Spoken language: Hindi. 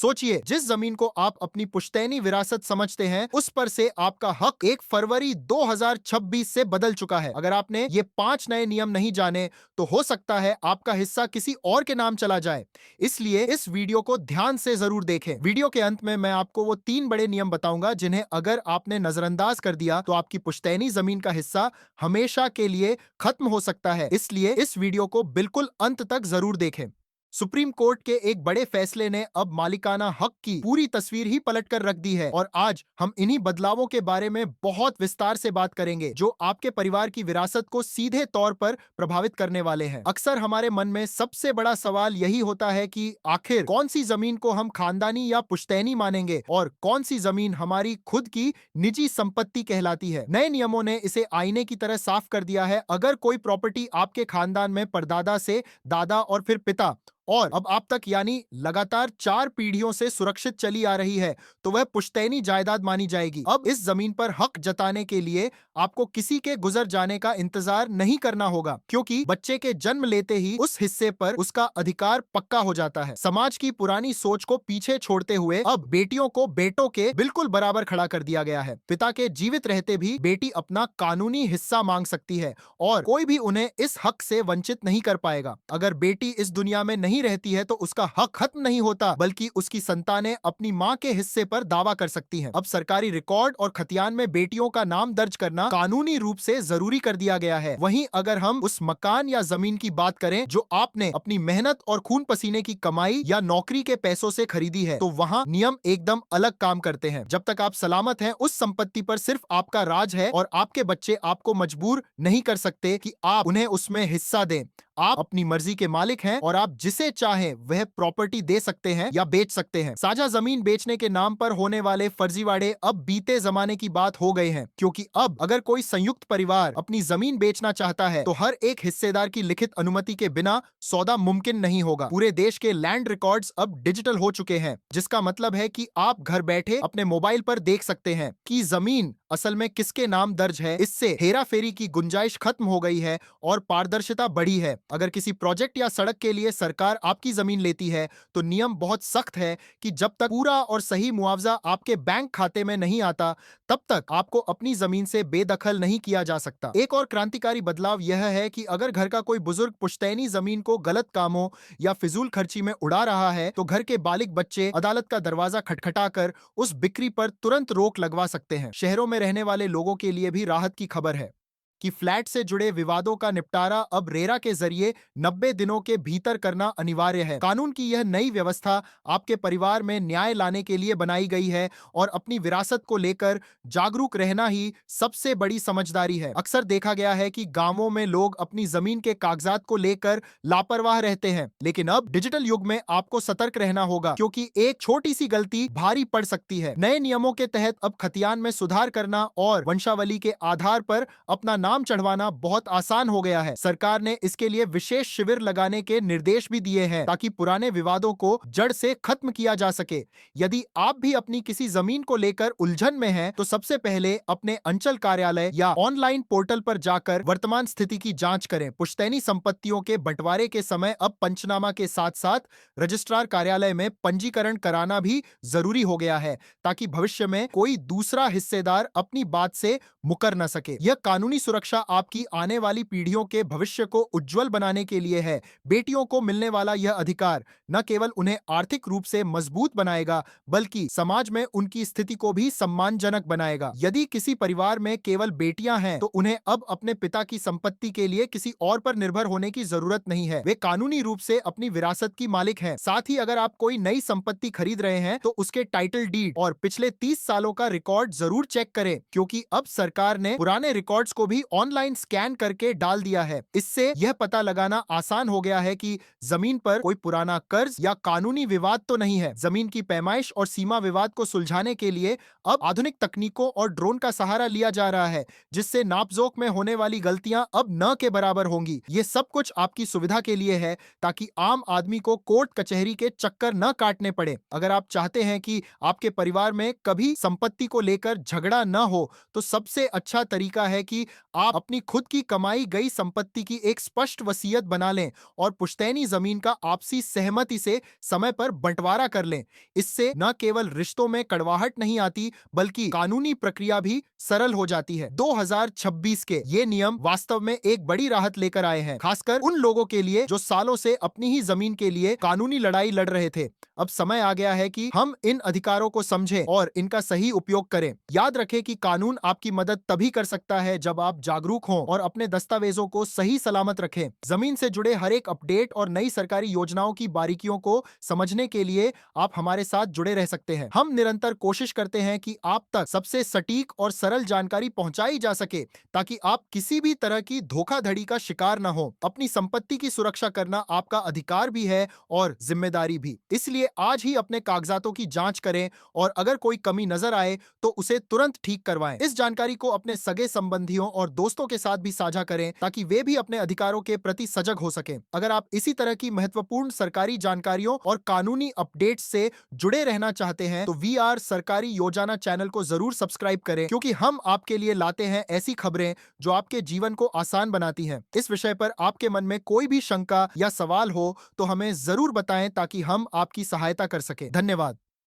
सोचिए, जिस जमीन को आप अपनी पुश्तैनी विरासत समझते हैं, उस पर से आपका हक 1 फरवरी 2026 से बदल चुका है। अगर आपने ये 5 नए नियम नहीं जाने, तो हो सकता है आपका हिस्सा किसी और के नाम चला जाए। इसलिए इस वीडियो को ध्यान से जरूर देखें। वीडियो के अंत में मैं आपको वो 3 बड़े नियम बताऊंगा जिन्हें अगर आपने नजरअंदाज कर दिया तो आपकी पुश्तैनी जमीन का हिस्सा हमेशा के लिए खत्म हो सकता है। इसलिए इस वीडियो को बिल्कुल अंत तक जरूर देखें। सुप्रीम कोर्ट के एक बड़े फैसले ने अब मालिकाना हक की पूरी तस्वीर ही पलट कर रख दी है और आज हम इन्हीं बदलावों के बारे में बहुत विस्तार से बात करेंगे जो आपके परिवार की विरासत को सीधे तौर पर प्रभावित करने वाले हैं। अक्सर हमारे मन में सबसे बड़ा सवाल यही होता है कि आखिर कौन सी जमीन को हम खानदानी या पुश्तैनी मानेंगे और कौन सी जमीन हमारी खुद की निजी संपत्ति कहलाती है। नए नियमों ने इसे आईने की तरह साफ कर दिया है। अगर कोई प्रॉपर्टी आपके खानदान में परदादा से दादा और फिर पिता और अब आप तक यानी लगातार 4 पीढ़ियों से सुरक्षित चली आ रही है, तो वह पुश्तैनी जायदाद मानी जाएगी। अब इस जमीन पर हक जताने के लिए आपको किसी के गुजर जाने का इंतजार नहीं करना होगा, क्योंकि बच्चे के जन्म लेते ही उस हिस्से पर उसका अधिकार पक्का हो जाता है। समाज की पुरानी सोच को पीछे छोड़ते हुए अब बेटियों को बेटों के बिल्कुल बराबर खड़ा कर दिया गया है। पिता के जीवित रहते भी बेटी अपना कानूनी हिस्सा मांग सकती है और कोई भी उन्हें इस हक से वंचित नहीं कर पाएगा। अगर बेटी इस दुनिया में नहीं रहती है तो उसका हक खत्म नहीं होता, बल्कि उसकी संतानें अपनी मां के हिस्से पर दावा कर सकती हैं। अब सरकारी रिकॉर्ड और खतियान में बेटियों का नाम दर्ज करना कानूनी रूप से जरूरी कर दिया गया है। वहीं अगर हम उस मकान या जमीन की बात करें जो आपने अपनी मेहनत और खून पसीने की कमाई या नौकरी के पैसों से खरीदी है, तो वहां नियम एकदम अलग काम करते हैं। जब तक आप सलामत हैं, उस संपत्ति पर सिर्फ आपका राज है और आपके बच्चे आपको मजबूर नहीं कर सकते कि आप उन्हें उसमें हिस्सा दें। आप अपनी मर्जी के मालिक हैं और आप जिसे चाहें वह प्रॉपर्टी दे सकते हैं या बेच सकते हैं। साझा जमीन बेचने के नाम पर होने वाले फर्जीवाड़े अब बीते जमाने की बात हो गए हैं, क्योंकि अब अगर कोई संयुक्त परिवार अपनी जमीन बेचना चाहता है तो हर एक हिस्सेदार की लिखित अनुमति के बिना सौदा मुमकिन नहीं होगा। पूरे देश के लैंड रिकॉर्ड्स अब डिजिटल हो चुके हैं, जिसका मतलब है कि आप घर बैठे अपने मोबाइल पर देख सकते हैं कि जमीन असल में किसके नाम दर्ज है। इससे हेरा फेरी की गुंजाइश खत्म हो गई है और पारदर्शिता बढ़ी है। अगर किसी प्रोजेक्ट या सड़क के लिए सरकार आपकी जमीन लेती है, तो नियम बहुत सख्त है कि जब तक पूरा और सही मुआवजा आपके बैंक खाते में नहीं आता, तब तक आपको अपनी जमीन से बेदखल नहीं किया जा सकता। एक और क्रांतिकारी बदलाव यह है कि अगर घर का कोई बुजुर्ग पुश्तैनी जमीन को गलत कामों या फिजूल खर्ची में उड़ा रहा है, तो घर के बालिग बच्चे अदालत का दरवाजा खटखटाकर उस बिक्री पर तुरंत रोक लगवा सकते हैं। शहरों में रहने वाले लोगों के लिए भी राहत की खबर है कि फ्लैट से जुड़े विवादों का निपटारा अब रेरा के जरिए 90 दिनों के भीतर करना अनिवार्य है। कानून की यह नई व्यवस्था आपके परिवार में न्याय लाने के लिए बनाई गई है और अपनी विरासत को लेकर जागरूक रहना ही सबसे बड़ी समझदारी है। अक्सर देखा गया है कि गांवों में लोग अपनी जमीन के कागजात को लेकर लापरवाह रहते हैं, लेकिन अब डिजिटल युग में आपको सतर्क रहना होगा, क्योंकि एक छोटी सी गलती भारी पड़ सकती है। नए नियमों के तहत अब खतियान में सुधार करना और वंशावली के आधार पर अपना नाम चढ़वाना बहुत आसान हो गया है। सरकार ने इसके लिए विशेष शिविर लगाने के निर्देश भी दिए हैं, ताकि पुराने विवादों को जड़ से खत्म किया जा सके। यदि आप भी अपनी किसी जमीन को लेकर उलझन में हैं, तो सबसे पहले अपने अंचल कार्यालय या ऑनलाइन पोर्टल पर जाकर वर्तमान स्थिति की जांच करें। पुश्तैनी संपत्तियों के बंटवारे के समय अब पंचनामा के साथ साथ रजिस्ट्रार कार्यालय में पंजीकरण कराना भी जरूरी हो गया है, ताकि भविष्य में कोई दूसरा हिस्सेदार अपनी बात से मुकर न सके। यह कानूनी सुरक्षा आपकी आने वाली पीढ़ियों के भविष्य को उज्जवल बनाने के लिए है। बेटियों को मिलने वाला यह अधिकार न केवल उन्हें आर्थिक रूप से मजबूत बनाएगा, बल्कि समाज में उनकी स्थिति को भी सम्मानजनक बनाएगा। यदि किसी परिवार में केवल बेटियां हैं, तो उन्हें अब अपने पिता की संपत्ति के लिए किसी और पर निर्भर होने की जरूरत नहीं है। वे कानूनी रूप से अपनी विरासत की मालिक हैं। साथ ही अगर आप कोई नई संपत्ति खरीद रहे हैं, तो उसके टाइटल डीड और पिछले 30 सालों का रिकॉर्ड जरूर चेक करें, क्योंकि अब सरकार ने पुराने रिकॉर्ड्स को भी ऑनलाइन स्कैन करके डाल दिया है। इससे यह पता लगाना आसान हो गया है कि जमीन पर कोई पुराना कर्ज या कानूनी विवाद तो नहीं है। जमीन की पैमाइश और सीमा विवाद को सुलझाने के लिए अब आधुनिक तकनीकों और ड्रोन का सहारा लिया जा रहा है, जिससे नापजोक में होने वाली गलतियां अब न के बराबर होंगी। ये सब कुछ आपकी सुविधा के लिए है, ताकि आम आदमी को कोर्ट कचहरी के चक्कर न काटने पड़े। अगर आप चाहते हैं कि आपके परिवार में कभी संपत्ति को लेकर झगड़ा न हो, तो सबसे अच्छा तरीका है कि आप अपनी खुद की कमाई गई संपत्ति की एक स्पष्ट वसीयत बना लें और पुश्तैनी जमीन का आपसी सहमति से समय पर बंटवारा कर लें। इससे न केवल रिश्तों में कड़वाहट नहीं आती, बल्कि कानूनी प्रक्रिया भी सरल हो जाती है। 2026 के ये नियम वास्तव में एक बड़ी राहत लेकर आए हैं, खासकर उन लोगों के लिए जो सालों से अपनी ही जमीन के लिए कानूनी लड़ाई लड़ रहे थे। अब समय आ गया है कि हम इन अधिकारों को समझें और इनका सही उपयोग करें। याद रखें कि कानून आपकी मदद तभी कर सकता है जब आप जागरूक हों और अपने दस्तावेजों को सही सलामत रखें। जमीन से जुड़े हर एक अपडेट और नई सरकारी योजनाओं की बारीकियों को समझने के लिए आप हमारे साथ जुड़े रह सकते हैं। हम निरंतर कोशिश करते हैं कि आप तक सबसे सटीक और सरल जानकारी पहुंचाई जा सके, ताकि आप किसी भी तरह की धोखाधड़ी का शिकार न हो। अपनी संपत्ति की सुरक्षा करना आपका अधिकार भी है और जिम्मेदारी भी। इसलिए आज ही अपने कागजातों की जांच करें और अगर कोई कमी नजर आए तो उसे तुरंत ठीक करवाएं। इस जानकारी को अपने सगे संबंधियों और दोस्तों के साथ भी साझा करें, ताकि वे भी अपने अधिकारों के प्रति सजग हो सकें। अगर आप इसी तरह की महत्वपूर्ण सरकारी जानकारियों और कानूनी अपडेट्स से जुड़े रहना चाहते हैं तो वी आर सरकारी योजना चैनल को जरूर सब्सक्राइब करें, क्योंकि हम आपके लिए लाते हैं ऐसी खबरें जो आपके जीवन को आसान बनाती हैं। इस विषय पर आपके मन में कोई भी शंका या सवाल हो तो हमें जरूर बताएं, ताकि हम आपकी सहायता कर सकें। धन्यवाद।